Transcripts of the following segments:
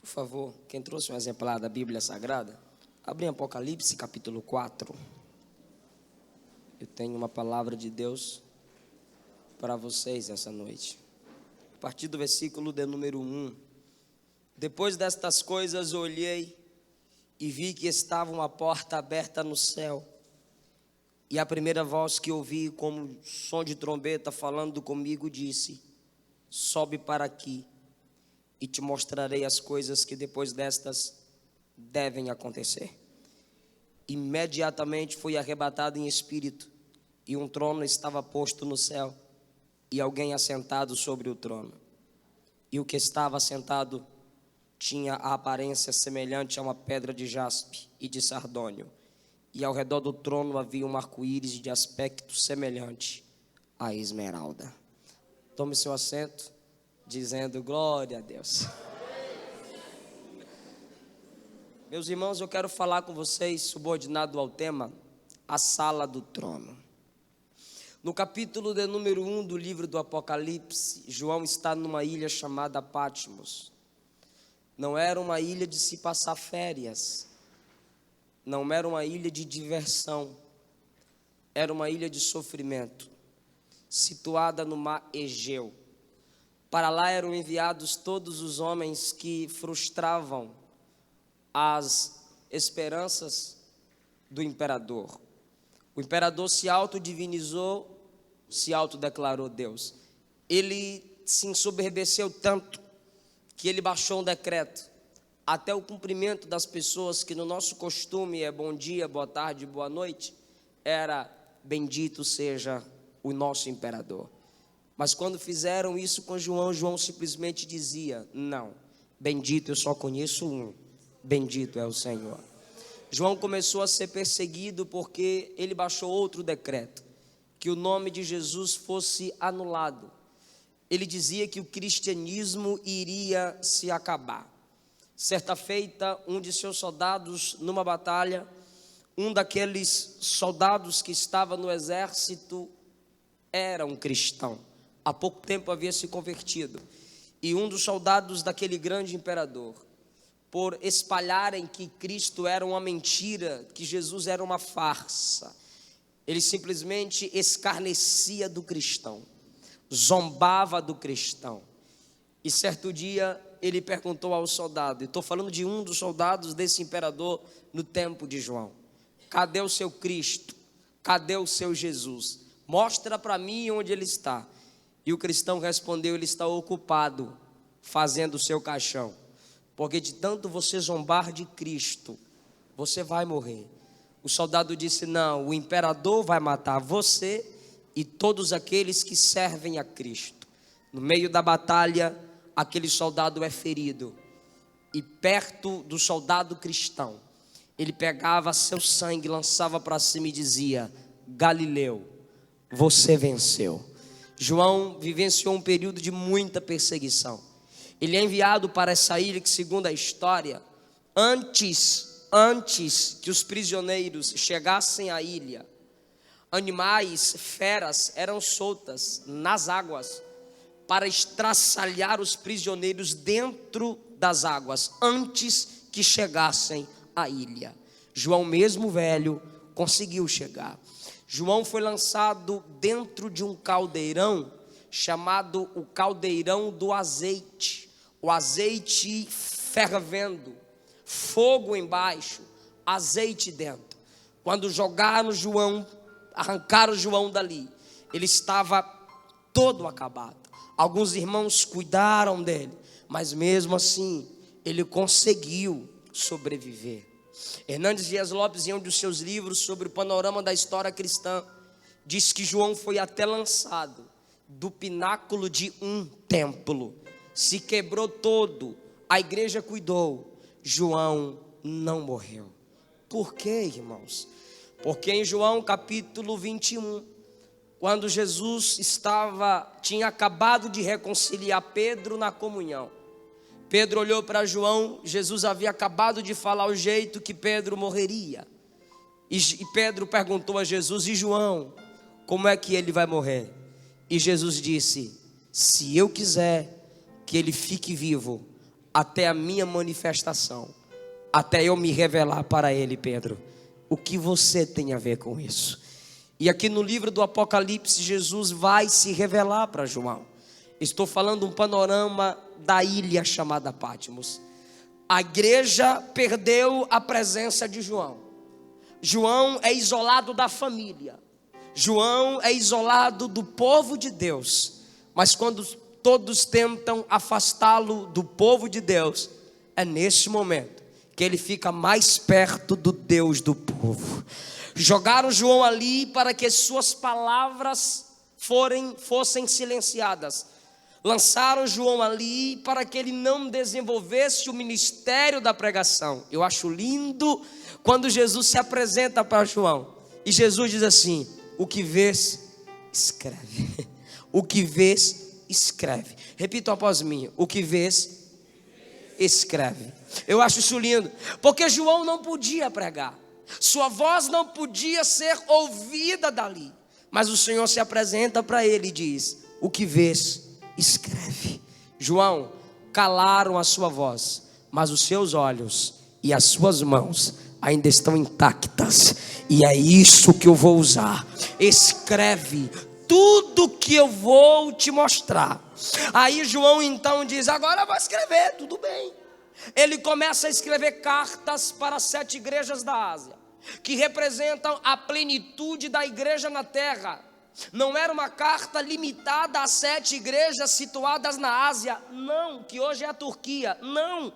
Por favor, quem trouxe um exemplar da Bíblia Sagrada, abre em Apocalipse capítulo 4. Eu tenho uma palavra de Deus para vocês essa noite. A partir do versículo de número 1. Depois destas coisas olhei e vi que estava uma porta aberta no céu. E a primeira voz que ouvi, como som de trombeta falando comigo, disse: sobe para aqui e te mostrarei as coisas que depois destas devem acontecer. Imediatamente fui arrebatado em espírito, e um trono estava posto no céu, e alguém assentado sobre o trono. E o que estava assentado tinha a aparência semelhante a uma pedra de jaspe e de sardônio, e ao redor do trono havia um arco-íris de aspecto semelhante à esmeralda. Tome seu assento, dizendo glória a Deus. Meus irmãos, eu quero falar com vocês, subordinado ao tema, a sala do trono. No capítulo de número 1 do livro do Apocalipse, João está numa ilha chamada Patmos. Não era uma ilha de se passar férias, não era uma ilha de diversão, era uma ilha de sofrimento, situada no mar Egeu. Para lá eram enviados todos os homens que frustravam as esperanças do imperador. O imperador se autodivinizou, se autodeclarou Deus. Ele se ensoberbeceu tanto que ele baixou um decreto até o cumprimento das pessoas, que no nosso costume é bom dia, boa tarde, boa noite, era bendito seja o nosso imperador. Mas quando fizeram isso com João, João simplesmente dizia: não, bendito eu só conheço um, bendito é o Senhor. João começou a ser perseguido porque ele baixou outro decreto, que o nome de Jesus fosse anulado. Ele dizia que o cristianismo iria se acabar. Certa feita, um de seus soldados, numa batalha, um daqueles soldados que estava no exército era um cristão. Há pouco tempo havia se convertido. E um dos soldados daquele grande imperador, por espalharem que Cristo era uma mentira, que Jesus era uma farsa, ele simplesmente escarnecia do cristão, zombava do cristão. E certo dia ele perguntou ao soldado, e estou falando de um dos soldados desse imperador no tempo de João: cadê o seu Cristo? Cadê o seu Jesus? Mostra para mim onde ele está. E o cristão respondeu: ele está ocupado fazendo o seu caixão, porque de tanto você zombar de Cristo, você vai morrer. O soldado disse: não, o imperador vai matar você e todos aqueles que servem a Cristo. No meio da batalha, aquele soldado é ferido, e perto do soldado cristão, ele pegava seu sangue, lançava para cima e dizia: Galileu, você venceu. João vivenciou um período de muita perseguição. Ele é enviado para essa ilha que, segundo a história, antes que os prisioneiros chegassem à ilha, animais, feras eram soltas nas águas para estraçalhar os prisioneiros dentro das águas, antes que chegassem à ilha. João, mesmo velho, conseguiu chegar. João foi lançado dentro de um caldeirão chamado o caldeirão do azeite. O azeite fervendo, fogo embaixo, azeite dentro. Quando jogaram João, arrancaram João dali, ele estava todo acabado. Alguns irmãos cuidaram dele, mas mesmo assim ele conseguiu sobreviver. Hernandes Dias Lopes, em um dos seus livros sobre o panorama da história cristã, diz que João foi até lançado do pináculo de um templo. Se quebrou todo, a igreja cuidou, João não morreu. Por quê, irmãos? Porque em João capítulo 21, quando Jesus tinha acabado de reconciliar Pedro na comunhão, Pedro olhou para João, Jesus havia acabado de falar o jeito que Pedro morreria. E Pedro perguntou a Jesus: e João, como é que ele vai morrer? E Jesus disse: se eu quiser que ele fique vivo, até a minha manifestação, até eu me revelar para ele, Pedro. O que você tem a ver com isso? E aqui no livro do Apocalipse, Jesus vai se revelar para João. Estou falando um panorama da ilha chamada Patmos. A igreja perdeu a presença de João. João é isolado da família. João é isolado do povo de Deus. Mas quando todos tentam afastá-lo do povo de Deus, é nesse momento que ele fica mais perto do Deus do povo. Jogaram João ali para que suas palavras fossem silenciadas. Lançaram João ali para que ele não desenvolvesse o ministério da pregação. Eu acho lindo quando Jesus se apresenta para João e Jesus diz assim: o que vês, escreve. O que vês, escreve. Repita após mim: o que vês, escreve. Eu acho isso lindo, porque João não podia pregar, sua voz não podia ser ouvida dali, mas o Senhor se apresenta para ele e diz: o que vês, escreve. João, calaram a sua voz, mas os seus olhos e as suas mãos ainda estão intactas, e é isso que eu vou usar. Escreve tudo que eu vou te mostrar. Aí João então diz: agora eu vou escrever, tudo bem. Ele começa a escrever cartas para as 7 igrejas da Ásia, que representam a plenitude da igreja na terra. Não era uma carta limitada a 7 igrejas situadas na Ásia, não, que hoje é a Turquia, não,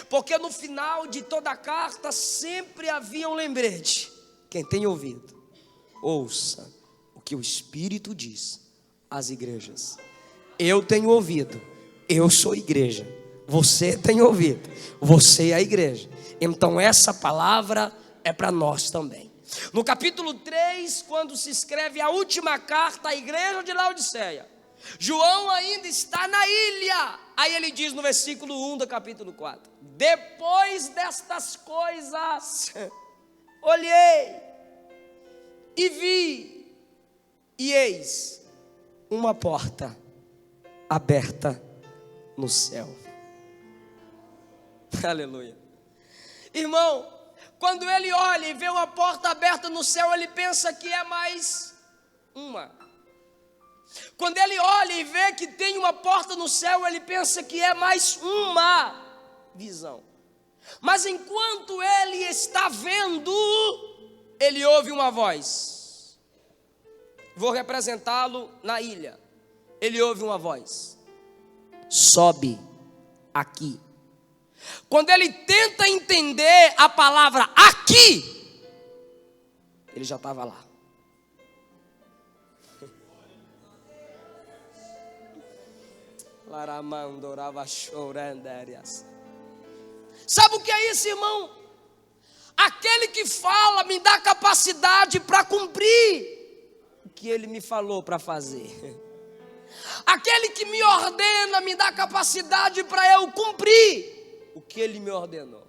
porque no final de toda a carta sempre havia um lembrete. Quem tem ouvido, ouça o que o Espírito diz às igrejas. Eu tenho ouvido, eu sou igreja. Você tem ouvido, você é a igreja. Então essa palavra é para nós também. No capítulo 3, quando se escreve a última carta à igreja de Laodiceia, João ainda está na ilha. Aí ele diz no versículo 1 do capítulo 4: depois destas coisas, olhei e vi, e eis uma porta aberta no céu. Aleluia. Irmão, quando ele olha e vê uma porta aberta no céu, ele pensa que é mais uma. Quando ele olha e vê que tem uma porta no céu, ele pensa que é mais uma visão. Mas enquanto ele está vendo, ele ouve uma voz. Vou representá-lo na ilha. Ele ouve uma voz: sobe aqui. Quando ele tenta entender a palavra aqui, ele já estava lá. Sabe o que é isso, irmão? Aquele que fala me dá capacidade para cumprir o que ele me falou para fazer. Aquele que me ordena me dá capacidade para eu cumprir o que ele me ordenou.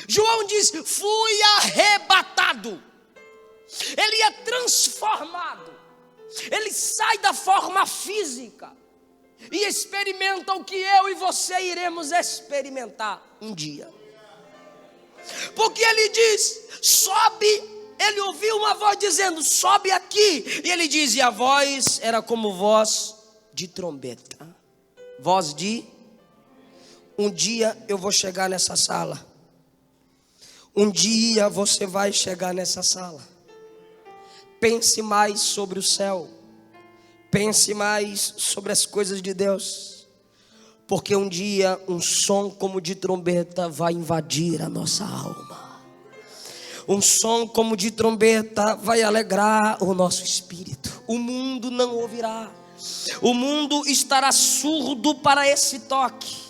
João diz: fui arrebatado. Ele é transformado. Ele sai da forma física e experimenta o que eu e você iremos experimentar um dia. Porque ele diz: sobe. Ele ouviu uma voz dizendo: sobe aqui. E ele diz, e a voz era como voz de trombeta. Voz de: um dia eu vou chegar nessa sala. Um dia você vai chegar nessa sala. Pense mais sobre o céu. Pense mais sobre as coisas de Deus. Porque um dia um som como de trombeta vai invadir a nossa alma. Um som como de trombeta vai alegrar o nosso espírito. O mundo não ouvirá. O mundo estará surdo para esse toque.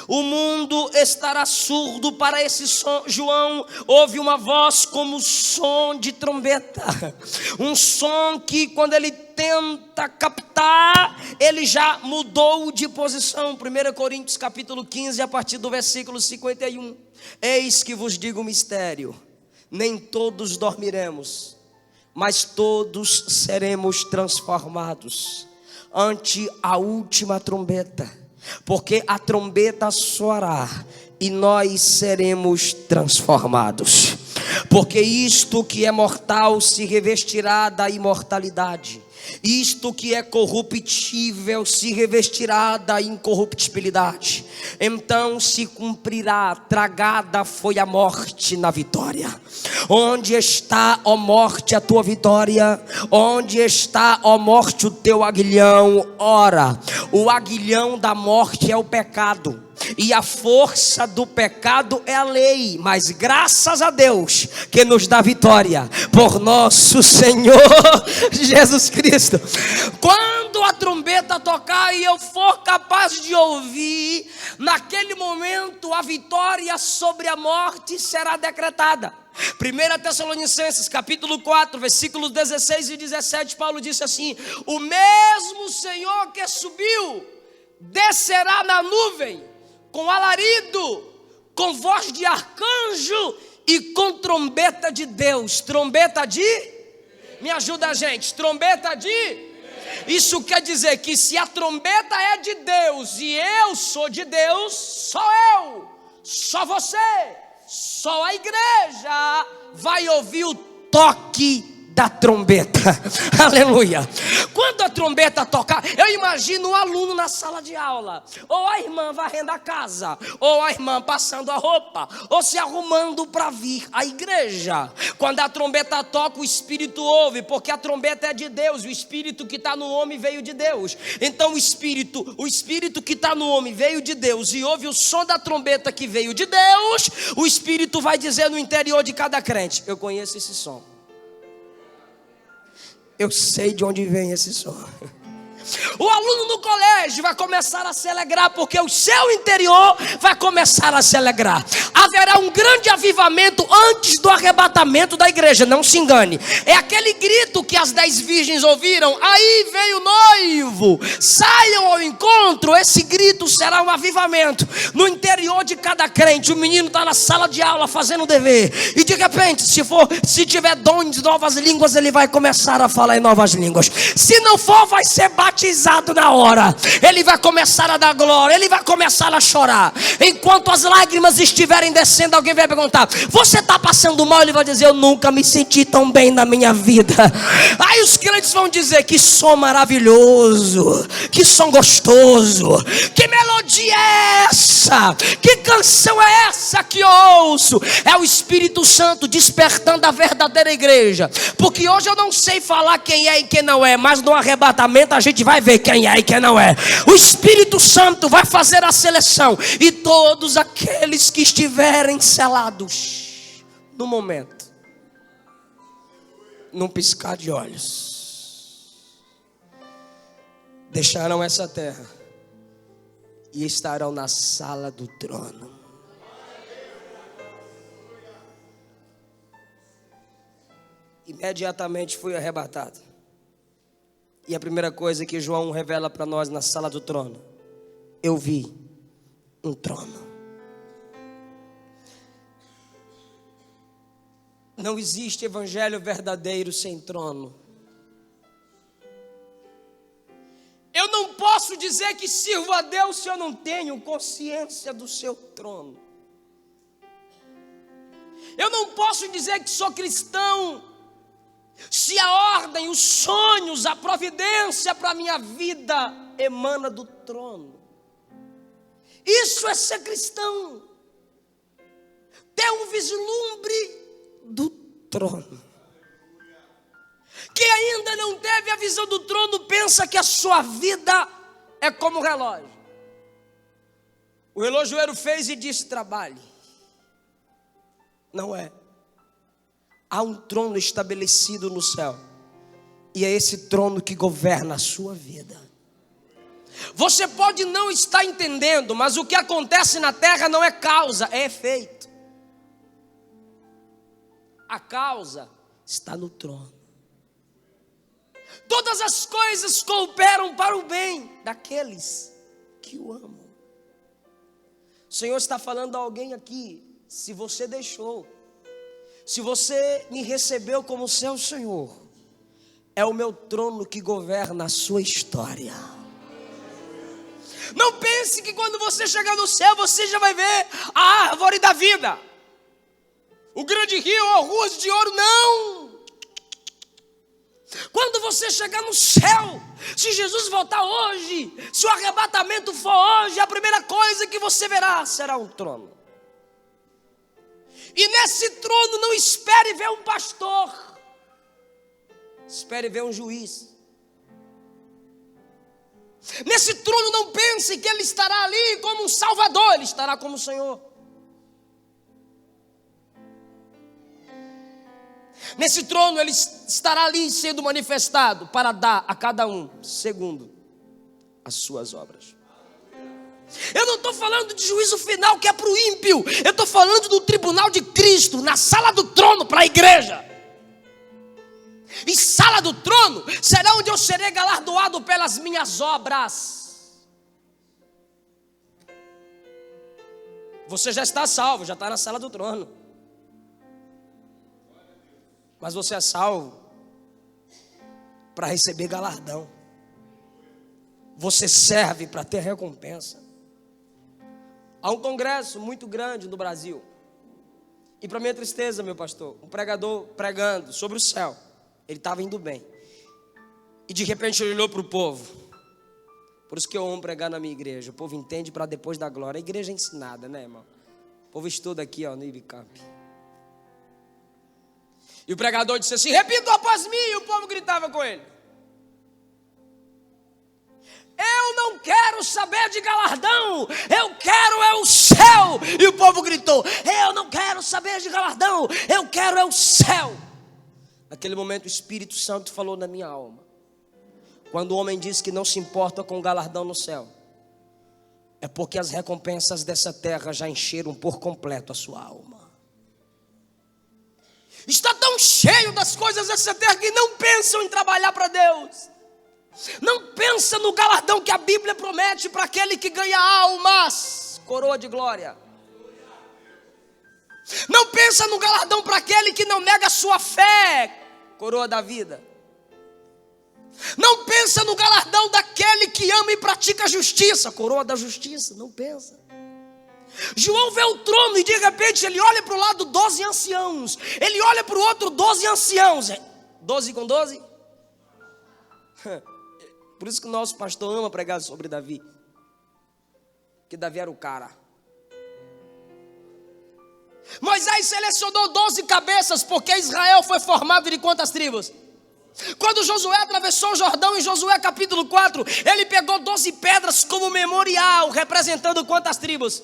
O mundo estará surdo para esse som. João ouve uma voz como som de trombeta. Um som que quando ele tenta captar, ele já mudou de posição. 1 Coríntios capítulo 15, a partir do versículo 51. Eis que vos digo um mistério. Nem todos dormiremos, mas todos seremos transformados ante a última trombeta. porque a trombeta soará e nós seremos transformados. Porque isto que é mortal se revestirá da imortalidade, isto que é corruptível se revestirá da incorruptibilidade. Então se cumprirá: tragada foi a morte na vitória. Onde está, ó morte, a tua vitória? Onde está, ó morte, o teu aguilhão? Ora, o aguilhão da morte é o pecado, e a força do pecado é a lei. Mas graças a Deus que nos dá vitória por nosso Senhor Jesus Cristo. Quando a trombeta tocar e eu for capaz de ouvir, naquele momento a vitória sobre a morte será decretada. 1 Tessalonicenses capítulo 4, versículos 16 e 17, Paulo disse assim: o mesmo Senhor que subiu descerá na nuvem com alarido, com voz de arcanjo e com trombeta de Deus. Trombeta de? Me ajuda, gente. Trombeta de? Isso quer dizer que se a trombeta é de Deus e eu sou de Deus, só eu, só você, só a igreja vai ouvir o toque da trombeta. Aleluia. Quando a trombeta tocar, eu imagino um aluno na sala de aula, ou a irmã varrendo a casa, ou a irmã passando a roupa, ou se arrumando para vir à igreja. Quando a trombeta toca, o Espírito ouve, porque a trombeta é de Deus. O Espírito que está no homem veio de Deus. Então o Espírito que está no homem veio de Deus e ouve o som da trombeta que veio de Deus. O Espírito vai dizer no interior de cada crente: eu conheço esse som, eu sei de onde vem esse som. O aluno no colégio vai começar a se alegrar, porque o seu interior vai começar a se alegrar. Haverá um grande avivamento antes do arrebatamento da igreja, não se engane. É aquele grito que as 10 virgens ouviram: aí veio o noivo, saiam ao encontro. Esse grito será um avivamento no interior de cada crente. O menino está na sala de aula fazendo o dever, e de repente, se tiver dom de novas línguas, ele vai começar a falar em novas línguas. Se não for, vai ser batizado na hora. Ele vai começar a dar glória, ele vai começar a chorar. Enquanto as lágrimas estiverem descendo, alguém vai perguntar: você está passando mal? Ele vai dizer: eu nunca me senti tão bem na minha vida. Aí os crentes vão dizer: que som maravilhoso, que som gostoso, que melodia é essa, que canção é essa que eu ouço? É o Espírito Santo despertando a verdadeira igreja. Porque hoje eu não sei falar quem é e quem não é, mas no arrebatamento a gente vai ver quem é e quem não é. O Espírito Santo vai fazer a seleção, e todos aqueles que estiverem selados no momento, num piscar de olhos, deixarão essa terra e estarão na sala do trono. Imediatamente fui arrebatado. E a primeira coisa que João revela para nós na sala do trono: eu vi um trono. Não existe evangelho verdadeiro sem trono. Eu não posso dizer que sirvo a Deus se eu não tenho consciência do seu trono. Eu não posso dizer que sou cristão se a ordem, os sonhos, a providência para a minha vida emana do trono. Isso é ser cristão, ter um vislumbre do trono. Quem ainda não teve a visão do trono pensa que a sua vida é como um relógio. O relojoeiro fez e disse: trabalhe. Não é. Há um trono estabelecido no céu, e é esse trono que governa a sua vida. Você pode não estar entendendo, mas o que acontece na terra não é causa, é efeito. A causa está no trono. Todas as coisas cooperam para o bem daqueles que o amam. O Senhor está falando a alguém aqui: se você deixou, se você me recebeu como seu Senhor, é o meu trono que governa a sua história. Não pense que quando você chegar no céu, você já vai ver a árvore da vida, o grande rio ou ruas de ouro. Não! Quando você chegar no céu, se Jesus voltar hoje, se o arrebatamento for hoje, a primeira coisa que você verá será um trono. E nesse trono não espere ver um pastor, espere ver um juiz. Nesse trono não pense que ele estará ali como um salvador, ele estará como o Senhor. Nesse trono ele estará ali sendo manifestado para dar a cada um segundo as suas obras. Eu não estou falando de juízo final que é para o ímpio, eu estou falando do tribunal de Cristo, na sala do trono para a igreja. E sala do trono será onde eu serei galardoado pelas minhas obras. Você já está salvo, já está na sala do trono. Mas você é salvo para receber galardão. Você serve para ter recompensa. Há um congresso muito grande no Brasil. E para minha tristeza, meu pastor, um pregador pregando sobre o céu. Ele estava indo bem. E de repente ele olhou para o povo. Por isso que eu amo pregar na minha igreja. O povo entende para depois da glória. A igreja é ensinada, né, irmão? O povo estuda aqui, ó, no Ibicamp. E o pregador disse assim: repita após mim. E o povo gritava com ele: eu não quero saber de galardão, eu quero é o céu. E o povo gritou: eu não quero saber de galardão, eu quero é o céu. Naquele momento o Espírito Santo falou na minha alma: quando o homem diz que não se importa com o galardão no céu, é porque as recompensas dessa terra já encheram por completo a sua alma. Está tão cheio das coisas dessa terra que não pensam em trabalhar para Deus. Não pensa no galardão que a Bíblia promete para aquele que ganha almas, coroa de glória. Não pensa no galardão para aquele que não nega a sua fé, coroa da vida. Não pensa no galardão daquele que ama e pratica a justiça, coroa da justiça. Não pensa. João vê o trono e de repente ele olha para o lado 12 anciãos. Ele olha para o outro 12 anciãos. 12 com 12? Por isso que o nosso pastor ama pregar sobre Davi. Porque Davi era o cara. Moisés selecionou 12 cabeças, porque Israel foi formado de quantas tribos? Quando Josué atravessou o Jordão, em Josué capítulo 4, ele pegou 12 pedras como memorial, representando quantas tribos?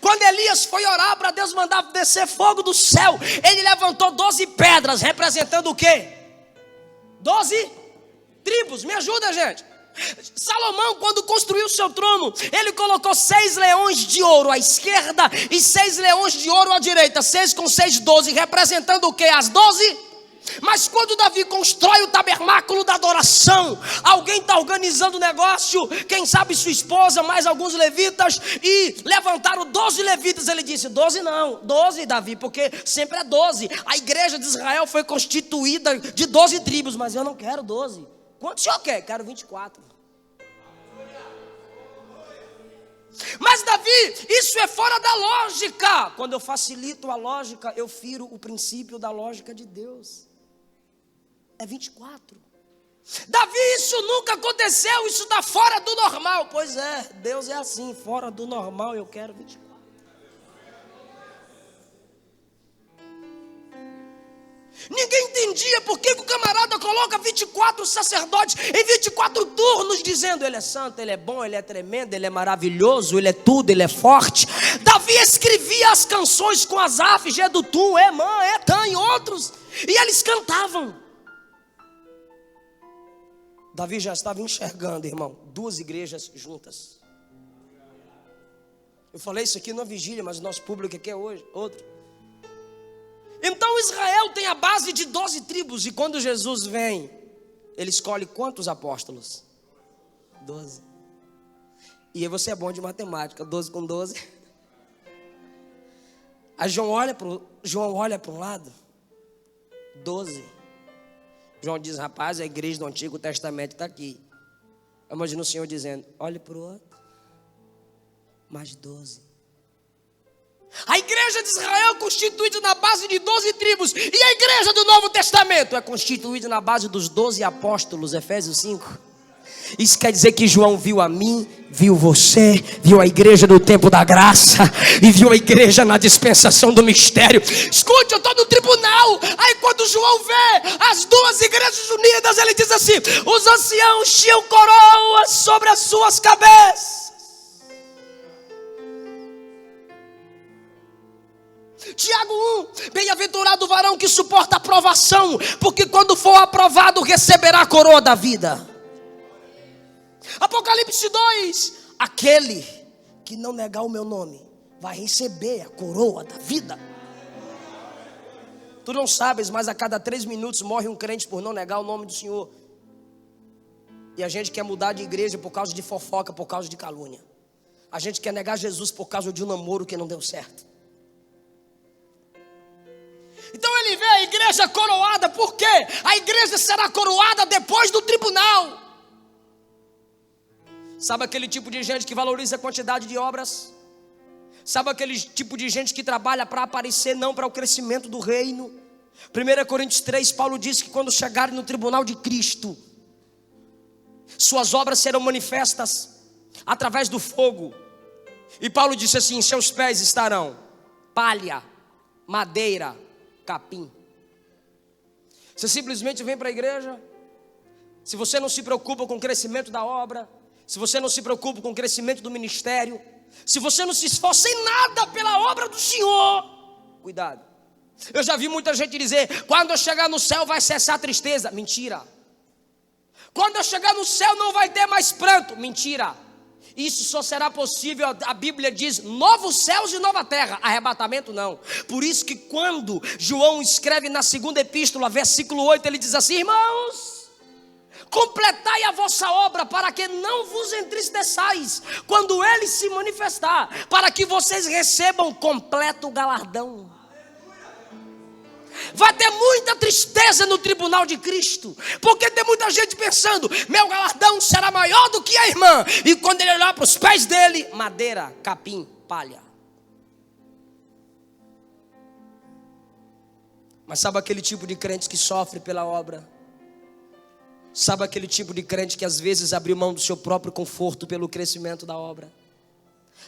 Quando Elias foi orar para Deus mandar descer fogo do céu, ele levantou 12 pedras, representando o quê? 12 tribos. Me ajuda, gente. Salomão, quando construiu o seu trono, ele colocou 6 leões de ouro à esquerda e 6 leões de ouro à direita. 6 com 6, 12, representando o quê? As 12. Mas quando Davi constrói o tabernáculo da adoração, alguém está organizando o negócio, quem sabe sua esposa, mais alguns levitas, e levantaram 12 levitas. Ele disse: 12 não, 12 Davi, porque sempre é 12. A igreja de Israel foi constituída de 12 tribos, mas eu não quero 12. Quantos o senhor quer? Quero 24. Mas Davi, isso é fora da lógica. Quando eu facilito a lógica, eu firo o princípio da lógica de Deus. É 24. Davi, isso nunca aconteceu, isso está fora do normal. Pois é, Deus é assim, fora do normal, eu quero 24. Ninguém entendia por que o camarada coloca 24 sacerdotes em 24 turnos, dizendo: ele é santo, ele é bom, ele é tremendo, ele é maravilhoso, ele é tudo, ele é forte. Davi escrevia as canções com Asaf, Jedutum, Emã, Etã e outros, e eles cantavam. Davi já estava enxergando, irmão, 2 igrejas juntas. Eu falei isso aqui numa vigília, mas o nosso público aqui é hoje, outro. Então Israel tem a base de 12 tribos. E quando Jesus vem, ele escolhe quantos apóstolos? 12. E aí você é bom de matemática, 12 com 12. Aí João olha para um lado, 12. João diz: rapaz, a igreja do Antigo Testamento está aqui. Imagina o Senhor dizendo: olhe para o outro. mais 12. A igreja de Israel é constituída na base de 12 tribos. E a igreja do Novo Testamento é constituída na base dos 12 apóstolos, Efésios 5. Isso quer dizer que João viu a mim, viu você, viu a igreja do tempo da graça e viu a igreja na dispensação do mistério. Escute, eu estou no tribunal. Aí quando João vê as duas igrejas unidas, ele diz assim: os anciãos tinham coroas sobre as suas cabeças. Tiago 1, bem-aventurado o varão que suporta a provação, porque quando for aprovado receberá a coroa da vida. Apocalipse 2, aquele que não negar o meu nome vai receber a coroa da vida. Tu não sabes, mas a cada 3 minutos morre um crente por não negar o nome do Senhor. E a gente quer mudar de igreja por causa de fofoca, por causa de calúnia. A gente quer negar Jesus por causa de um namoro que não deu certo. Então ele vê a igreja coroada. Por quê? A igreja será coroada depois do tribunal. Sabe aquele tipo de gente que valoriza a quantidade de obras? Sabe aquele tipo de gente que trabalha para aparecer, não para o crescimento do reino? 1 Coríntios 3, Paulo diz que quando chegarem no tribunal de Cristo, suas obras serão manifestas através do fogo. E Paulo disse assim: seus pés estarão palha, madeira, capim. Você simplesmente vem para a igreja. Se você não se preocupa com o crescimento da obra, se você não se preocupa com o crescimento do ministério, se você não se esforça em nada pela obra do Senhor, cuidado. Eu já vi muita gente dizer: quando eu chegar no céu vai cessar a tristeza. Mentira. Quando eu chegar no céu não vai ter mais pranto. Mentira. Isso só será possível, a Bíblia diz, novos céus e nova terra. Arrebatamento não. Por isso que quando João escreve na segunda epístola, versículo 8, ele diz assim: irmãos, completai a vossa obra, para que não vos entristeçais quando ele se manifestar, para que vocês recebam completo galardão. Vai ter muita tristeza no tribunal de Cristo, porque tem muita gente pensando: meu galardão será maior do que a irmã. E quando ele olhar para os pés dele, madeira, capim, palha. Mas sabe aquele tipo de crente que sofre pela obra? Sabe aquele tipo de crente que às vezes abriu mão do seu próprio conforto pelo crescimento da obra?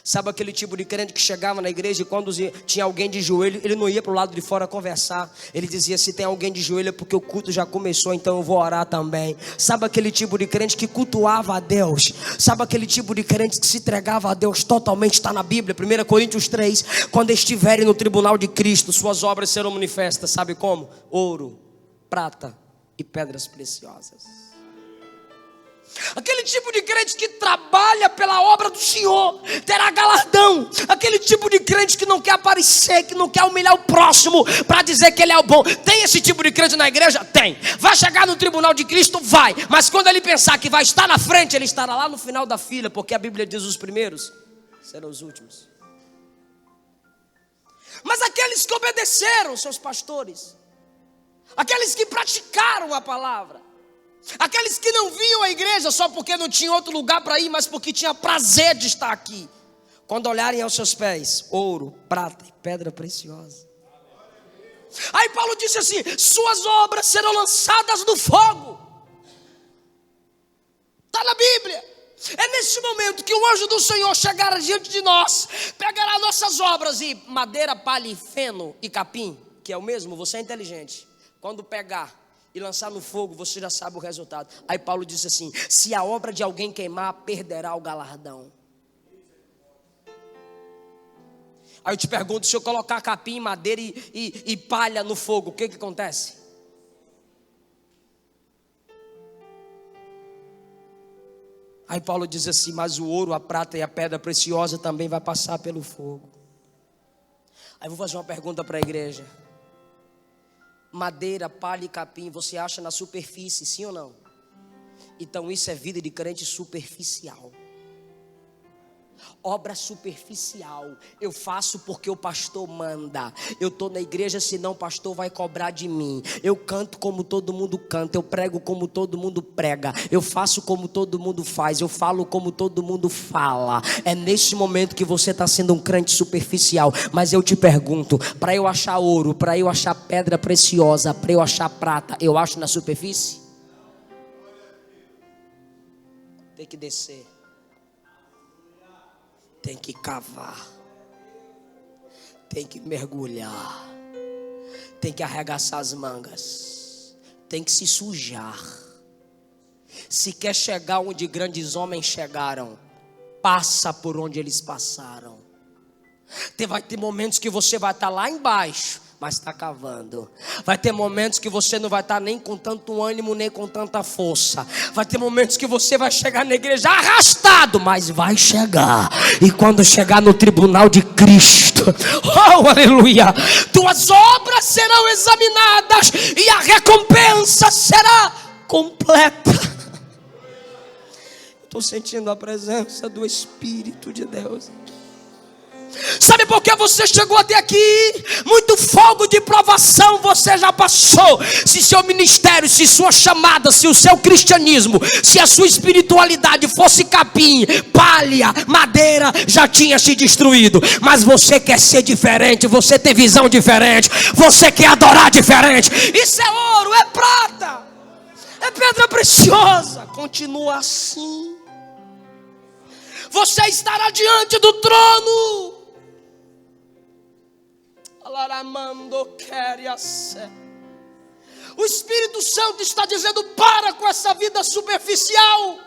Sabe aquele tipo de crente que chegava na igreja e quando tinha alguém de joelho, ele não ia para o lado de fora conversar. Ele dizia: se tem alguém de joelho é porque o culto já começou, então eu vou orar também. Sabe aquele tipo de crente que cultuava a Deus? Sabe aquele tipo de crente que se entregava a Deus totalmente? Está na Bíblia, 1 Coríntios 3. Quando estiverem no tribunal de Cristo, suas obras serão manifestas. Sabe como? Ouro, prata e pedras preciosas. Aquele tipo de crente que trabalha pela obra do Senhor terá galardão. Aquele tipo de crente que não quer aparecer, que não quer humilhar o próximo para dizer que ele é o bom. Tem esse tipo de crente na igreja? Tem. Vai chegar no tribunal de Cristo? Vai. Mas quando ele pensar que vai estar na frente, ele estará lá no final da fila, porque a Bíblia diz: os primeiros serão os últimos. Mas aqueles que obedeceram seus pastores, aqueles que praticaram a palavra, aqueles que não vinham à igreja só porque não tinha outro lugar para ir, mas porque tinha prazer de estar aqui, quando olharem aos seus pés, ouro, prata e pedra preciosa. Aí Paulo disse assim: suas obras serão lançadas no fogo. Está na Bíblia. É nesse momento que o anjo do Senhor chegará diante de nós, pegará nossas obras e madeira, palha, feno e capim, que é o mesmo. Você é inteligente. Quando pegar e lançar no fogo, você já sabe o resultado. Aí Paulo disse assim: se a obra de alguém queimar, perderá o galardão. Aí eu te pergunto: se eu colocar capim, madeira e palha no fogo, o que acontece? Aí Paulo diz assim: mas o ouro, a prata e a pedra preciosa também vai passar pelo fogo. Aí eu vou fazer uma pergunta para a igreja: madeira, palha e capim você acha na superfície, sim ou não? Então isso é vida de crente superficial. Obra superficial. Eu faço porque o pastor manda. Eu estou na igreja, senão o pastor vai cobrar de mim. Eu canto como todo mundo canta. Eu prego como todo mundo prega. Eu faço como todo mundo faz. Eu falo como todo mundo fala. É nesse momento que você está sendo um crente superficial. Mas eu te pergunto, para eu achar ouro, para eu achar pedra preciosa, para eu achar prata, eu acho na superfície? Tem que descer. Tem que cavar, tem que mergulhar, tem que arregaçar as mangas, tem que se sujar. Se quer chegar onde grandes homens chegaram, passa por onde eles passaram. Vai ter momentos que você vai estar lá embaixo, mas está cavando. Vai ter momentos que você não vai estar nem com tanto ânimo, nem com tanta força. Vai ter momentos que você vai chegar na igreja arrastado, mas vai chegar. E quando chegar no tribunal de Cristo, oh aleluia, tuas obras serão examinadas e a recompensa será completa. Estou sentindo a presença do Espírito de Deus. Sabe por que você chegou até aqui? Muito fogo de provação você já passou. Se seu ministério, se sua chamada, se o seu cristianismo, se a sua espiritualidade fosse capim, palha, madeira, já tinha se destruído. Mas você quer ser diferente, você tem visão diferente, você quer adorar diferente. Isso é ouro, é prata, é pedra preciosa. Continua assim. Você estará diante do trono. O Espírito Santo está dizendo: para com essa vida superficial.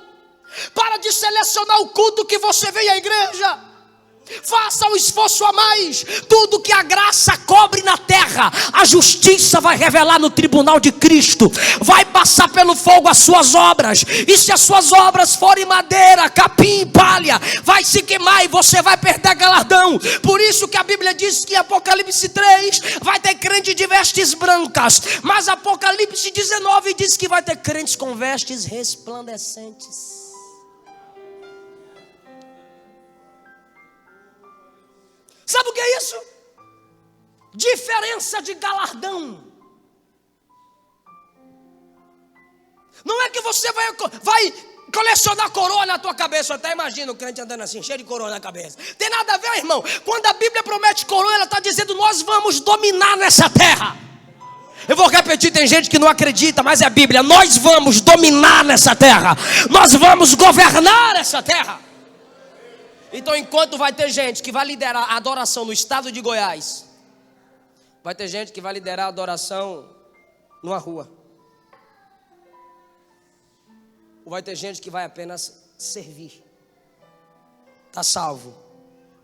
Para de selecionar o culto que você vem à igreja. Faça um esforço a mais. Tudo que a graça cobre na terra, a justiça vai revelar no tribunal de Cristo. Vai passar pelo fogo as suas obras. E se as suas obras forem madeira, capim, palha, vai se queimar e você vai perder galardão. Por isso que a Bíblia diz que em Apocalipse 3 vai ter crente de vestes brancas. Mas Apocalipse 19 diz que vai ter crentes com vestes resplandecentes. Sabe o que é isso? Diferença de galardão. Não é que você vai colecionar coroa na tua cabeça. Eu até imagino o crente andando assim, cheio de coroa na cabeça. Tem nada a ver, irmão. Quando a Bíblia promete coroa, ela está dizendo: nós vamos dominar nessa terra. Eu vou repetir, tem gente que não acredita, mas é a Bíblia. Nós vamos dominar nessa terra. Nós vamos governar essa terra. Então, enquanto vai ter gente que vai liderar a adoração no estado de Goiás, vai ter gente que vai liderar a adoração numa rua. Ou vai ter gente que vai apenas servir. Está salvo,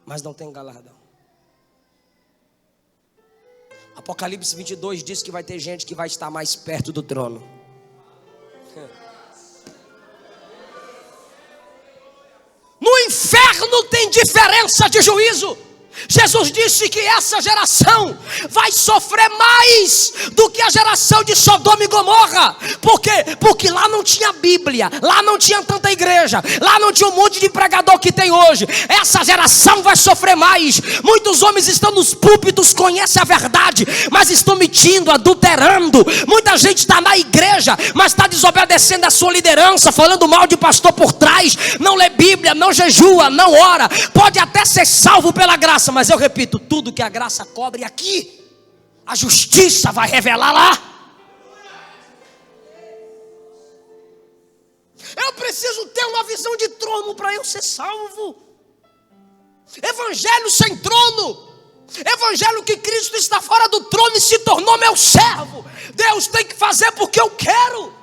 mas não tem galardão. Apocalipse 22 diz que vai ter gente que vai estar mais perto do trono. No inferno tem diferença de juízo. Jesus disse que essa geração vai sofrer mais do que a geração de Sodoma e Gomorra. Por quê? Porque lá não tinha Bíblia, lá não tinha tanta igreja, lá não tinha um monte de pregador que tem hoje. Essa geração vai sofrer mais. Muitos homens estão nos púlpitos, conhecem a verdade, mas estão mentindo, adulterando. Muita gente está na igreja, mas está desobedecendo a sua liderança, falando mal de pastor por trás. Não lê Bíblia, não jejua, não ora. Pode até ser salvo pela graça, mas eu repito, tudo que a graça cobre aqui, a justiça vai revelar lá. Eu preciso ter uma visão de trono para eu ser salvo. Evangelho sem trono, evangelho que Cristo está fora do trono e se tornou meu servo. Deus tem que fazer porque eu quero.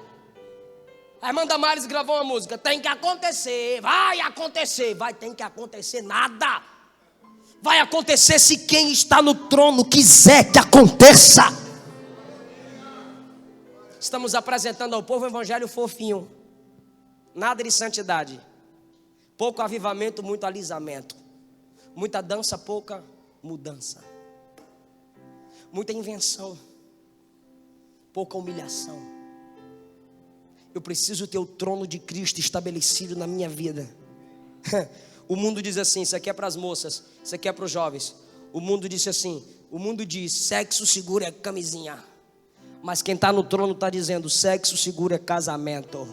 A irmã Damares gravou uma música: tem que acontecer, tem que acontecer nada. Vai acontecer se quem está no trono quiser que aconteça. Estamos apresentando ao povo o evangelho fofinho. Nada de santidade. Pouco avivamento, muito alisamento. Muita dança, pouca mudança. Muita invenção, pouca humilhação. Eu preciso ter o trono de Cristo estabelecido na minha vida. O mundo diz assim, isso aqui é para as moças, isso aqui é para os jovens. O mundo diz assim, o mundo diz, sexo seguro é camisinha. Mas quem está no trono está dizendo, sexo seguro é casamento.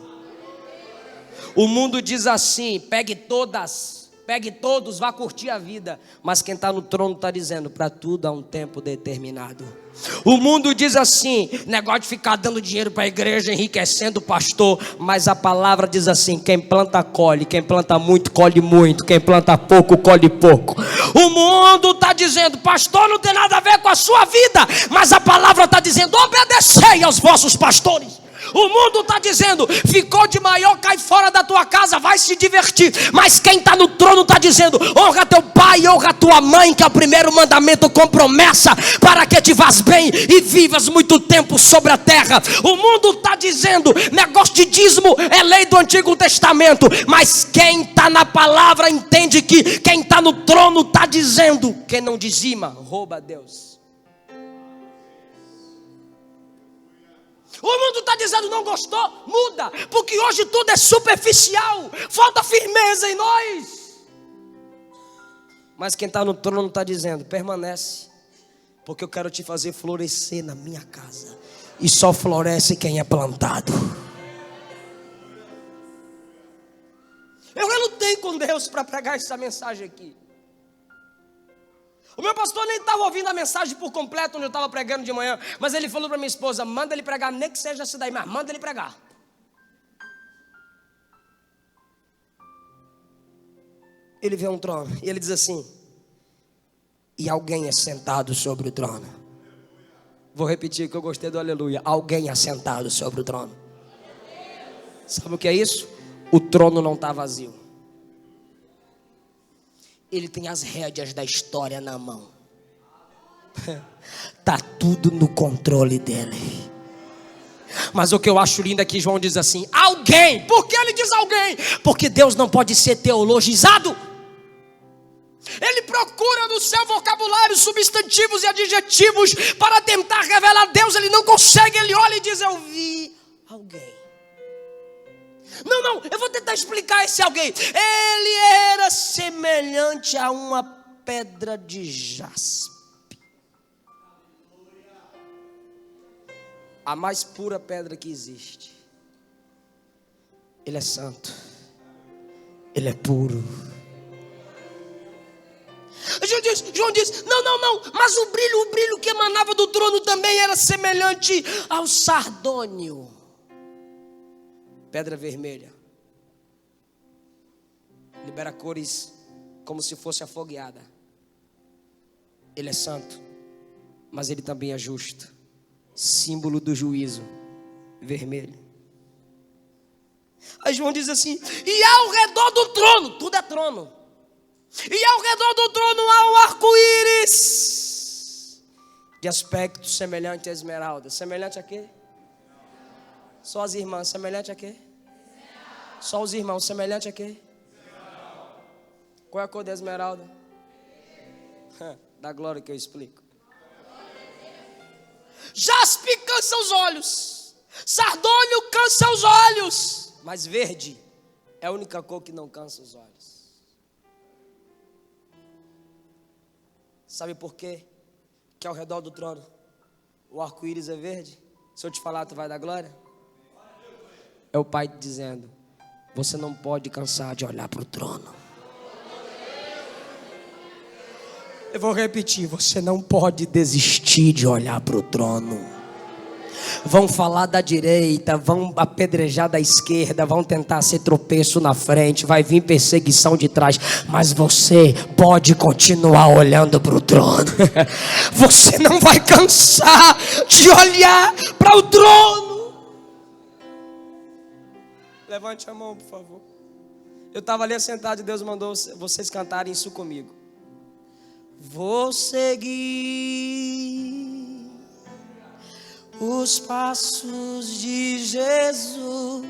O mundo diz assim, pegue todas, pegue todos, vá curtir a vida. Mas quem está no trono está dizendo, para tudo há um tempo determinado. O mundo diz assim, negócio de ficar dando dinheiro para a igreja, enriquecendo o pastor. Mas a palavra diz assim, quem planta colhe, quem planta muito colhe muito, quem planta pouco colhe pouco. O mundo está dizendo, pastor não tem nada a ver com a sua vida. Mas a palavra está dizendo, obedecei aos vossos pastores. O mundo está dizendo, ficou de maior, cai fora da tua casa, vai se divertir. Mas quem está no trono está dizendo, honra teu pai, honra tua mãe, que é o primeiro mandamento com promessa, para que te vás bem e vivas muito tempo sobre a terra. O mundo está dizendo, negócio de dízimo é lei do Antigo Testamento. Mas quem está na palavra entende que quem está no trono está dizendo, quem não dizima, rouba a Deus. O mundo está dizendo, não gostou? Muda, porque hoje tudo é superficial, falta firmeza em nós. Mas quem está no trono está dizendo, permanece, porque eu quero te fazer florescer na minha casa. E só floresce quem é plantado. Eu relutei com Deus para pregar essa mensagem aqui. O meu pastor nem estava ouvindo a mensagem por completo onde eu estava pregando de manhã. Mas ele falou para minha esposa, manda ele pregar, nem que seja essa daí, mas manda ele pregar. Ele vê um trono e ele diz assim, e alguém é sentado sobre o trono. Vou repetir que eu gostei do aleluia. Alguém é sentado sobre o trono. Sabe o que é isso? O trono não está vazio. Ele tem as rédeas da história na mão. Está tudo no controle dele. Mas o que eu acho lindo é que João diz assim, alguém. Por que ele diz alguém? Porque Deus não pode ser teologizado. Ele procura no seu vocabulário substantivos e adjetivos para tentar revelar Deus. Ele não consegue, ele olha e diz, eu vi alguém. Não, eu vou tentar explicar esse alguém. Ele era semelhante a uma pedra de jaspe. A mais pura pedra que existe. Ele é santo. Ele é puro. João diz, não, mas o brilho que emanava do trono também era semelhante ao sardônio. Pedra vermelha. Libera cores como se fosse afogueada. Ele é santo, mas ele também é justo. Símbolo do juízo. Vermelho. Aí João diz assim, e ao redor do trono, tudo é trono. E ao redor do trono há um arco-íris de aspecto semelhante à esmeralda. Semelhante a quê? Só as irmãs, semelhante a quê? Só os irmãos, semelhante a quê? Qual é a cor da esmeralda? Da glória que eu explico. Jaspe cansa os olhos, sardônio cansa os olhos, mas verde é a única cor que não cansa os olhos. Sabe por quê? Que ao redor do trono o arco-íris é verde? Se eu te falar, tu vai dar glória? É o Pai dizendo, você não pode cansar de olhar para o trono. Eu vou repetir, você não pode desistir de olhar para o trono. Vão falar da direita, vão apedrejar da esquerda, vão tentar ser tropeço na frente, vai vir perseguição de trás, mas você pode continuar olhando para o trono. Você não vai cansar de olhar para o trono. Levante a mão, por favor. Eu estava ali sentado e Deus mandou vocês cantarem isso comigo. Vou seguir os passos de Jesus,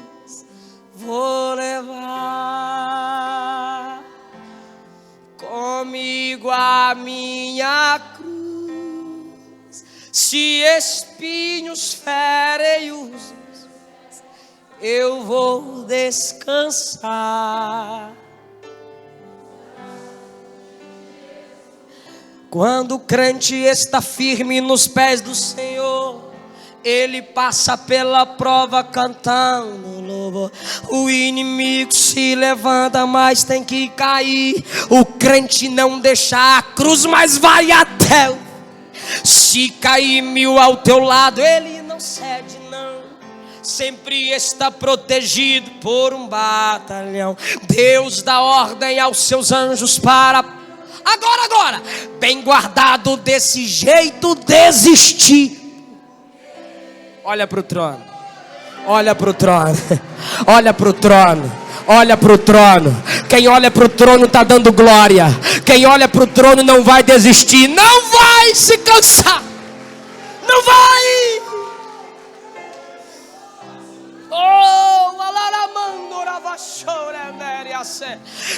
vou levar comigo a minha cruz. Se espinhos ferem os, eu vou descansar. Quando o crente está firme nos pés do Senhor, ele passa pela prova cantando louvor. O inimigo se levanta, mas tem que cair. O crente não deixa a cruz, mas vai até o... Se cair 1000 ao teu lado, ele não cede não. Sempre está protegido por um batalhão. Deus dá ordem aos seus anjos para... Agora, bem guardado, desse jeito desistir. Olha para o trono, olha para o trono, olha para o trono, olha para o trono. Quem olha para o trono está dando glória. Quem olha para o trono não vai desistir, não vai se cansar, não vai.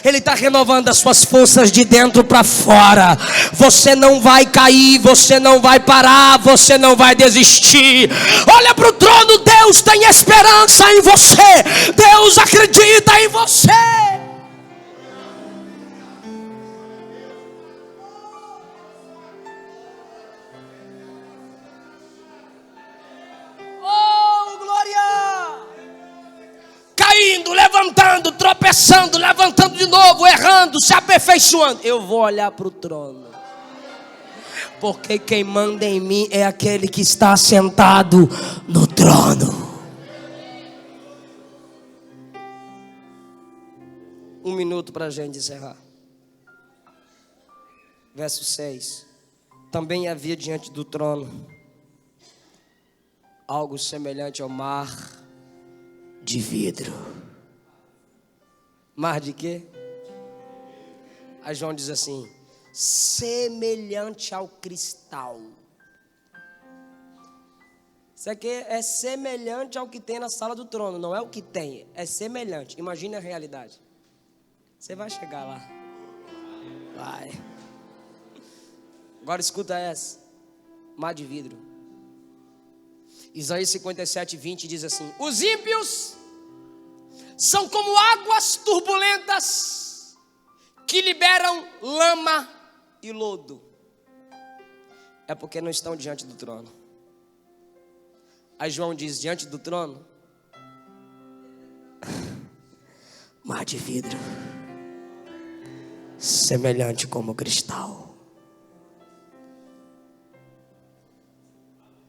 Ele está renovando as suas forças de dentro para fora. Você não vai cair, você não vai parar, você não vai desistir. Olha para o trono, Deus tem esperança em você. Deus acredita em você. Caindo, levantando, tropeçando, levantando de novo, errando, se aperfeiçoando. Eu vou olhar para o trono, porque quem manda em mim é aquele que está sentado no trono. 1 minuto para a gente encerrar. Verso 6. Também havia diante do trono algo semelhante ao mar de vidro. Mar de quê? Aí João diz assim: semelhante ao cristal. Isso aqui é semelhante ao que tem na sala do trono. Não é o que tem, é semelhante. Imagine a realidade. Você vai chegar lá. Vai. Agora escuta essa. Mar de vidro. Isaías 57:20 diz assim: os ímpios são como águas turbulentas que liberam lama e lodo. É porque não estão diante do trono. Aí João diz: diante do trono, mar de vidro, semelhante como cristal.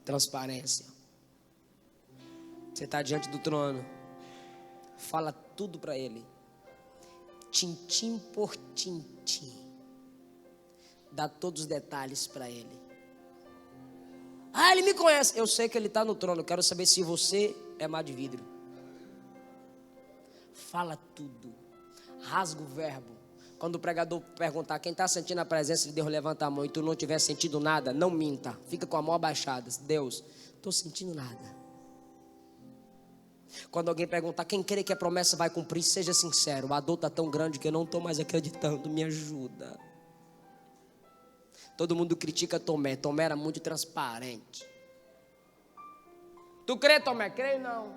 Transparência. Você está diante do trono, fala tudo para ele, tintim por tintim, dá todos os detalhes para ele. Ah, ele me conhece. Eu sei que ele está no trono, eu quero saber se você é mar de vidro. Fala tudo, rasga o verbo. Quando o pregador perguntar quem está sentindo a presença de Deus, levanta a mão. E tu não tiver sentido nada, não minta, fica com a mão abaixada. Deus, estou sentindo nada. Quando alguém perguntar quem crê que a promessa vai cumprir, seja sincero: a dor está tão grande que eu não estou mais acreditando, me ajuda. Todo mundo critica Tomé. Tomé era muito transparente. Tu crê, Tomé? Creio não.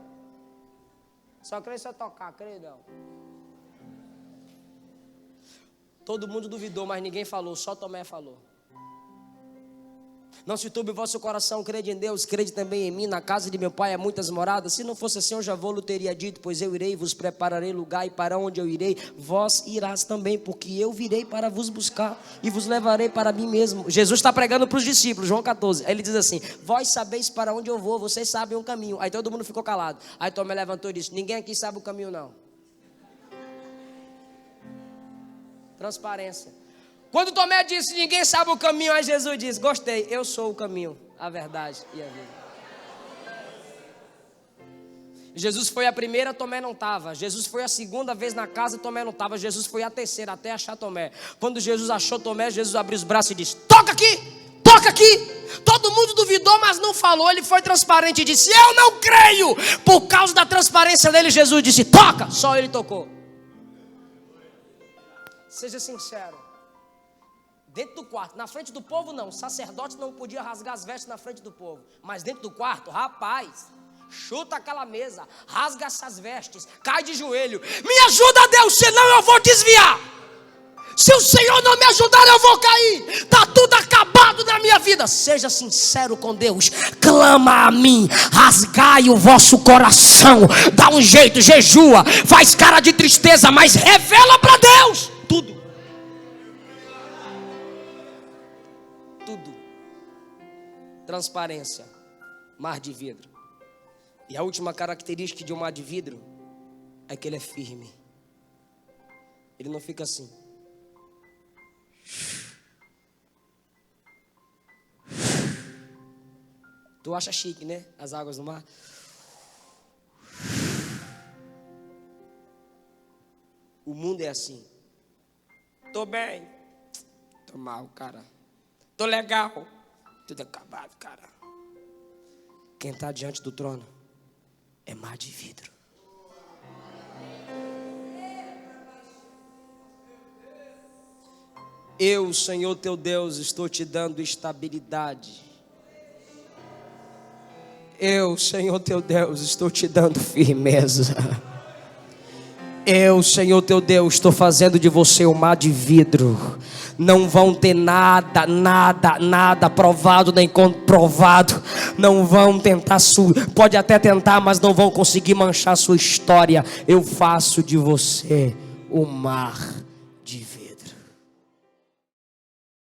Só crê se eu tocar, creio não. Todo mundo duvidou, mas ninguém falou, só Tomé falou. Não se turbe o vosso coração, crede em Deus, crede também em mim. Na casa de meu pai há muitas moradas. Se não fosse assim, eu já vou-lo teria dito. Pois eu irei, vos prepararei lugar, e para onde eu irei, vós irás também. Porque eu virei para vos buscar e vos levarei para mim mesmo. Jesus está pregando para os discípulos, João 14. Aí ele diz assim: vós sabeis para onde eu vou, vocês sabem o caminho. Aí todo mundo ficou calado. Aí Tomé levantou e disse: ninguém aqui sabe o caminho não. Transparência. Quando Tomé disse ninguém sabe o caminho, aí Jesus disse: gostei, eu sou o caminho, a verdade e a vida. Jesus foi a primeira, Tomé não estava. Jesus foi a segunda vez na casa, Tomé não estava. Jesus foi a terceira, até achar Tomé. Quando Jesus achou Tomé, Jesus abriu os braços e disse: toca aqui, toca aqui. Todo mundo duvidou, mas não falou. Ele foi transparente e disse: eu não creio. Por causa da transparência dele, Jesus disse: toca. Só ele tocou. Seja sincero. Dentro do quarto, na frente do povo não. O sacerdote não podia rasgar as vestes na frente do povo. Mas dentro do quarto, rapaz, chuta aquela mesa, rasga essas vestes, cai de joelho. Me ajuda, Deus, senão eu vou desviar. Se o Senhor não me ajudar, eu vou cair. Está tudo acabado na minha vida. Seja sincero com Deus. Clama a mim. Rasgai o vosso coração. Dá um jeito, jejua. Faz cara de tristeza, mas revela para Deus tudo. Tudo. Transparência. Mar de vidro. E a última característica de um mar de vidro é que ele é firme. Ele não fica assim. Tu acha chique, né? As águas do mar. O mundo é assim. Tô bem. Tô mal, cara. Tô legal. Tudo acabado, cara. Quem está diante do trono é mar de vidro. Eu, Senhor teu Deus, estou te dando estabilidade. Eu, Senhor teu Deus, estou te dando firmeza. Eu, Senhor teu Deus, estou fazendo de você um mar de vidro. Não vão ter nada provado nem comprovado. Não vão tentar, pode até tentar, mas não vão conseguir manchar sua história. Eu faço de você o mar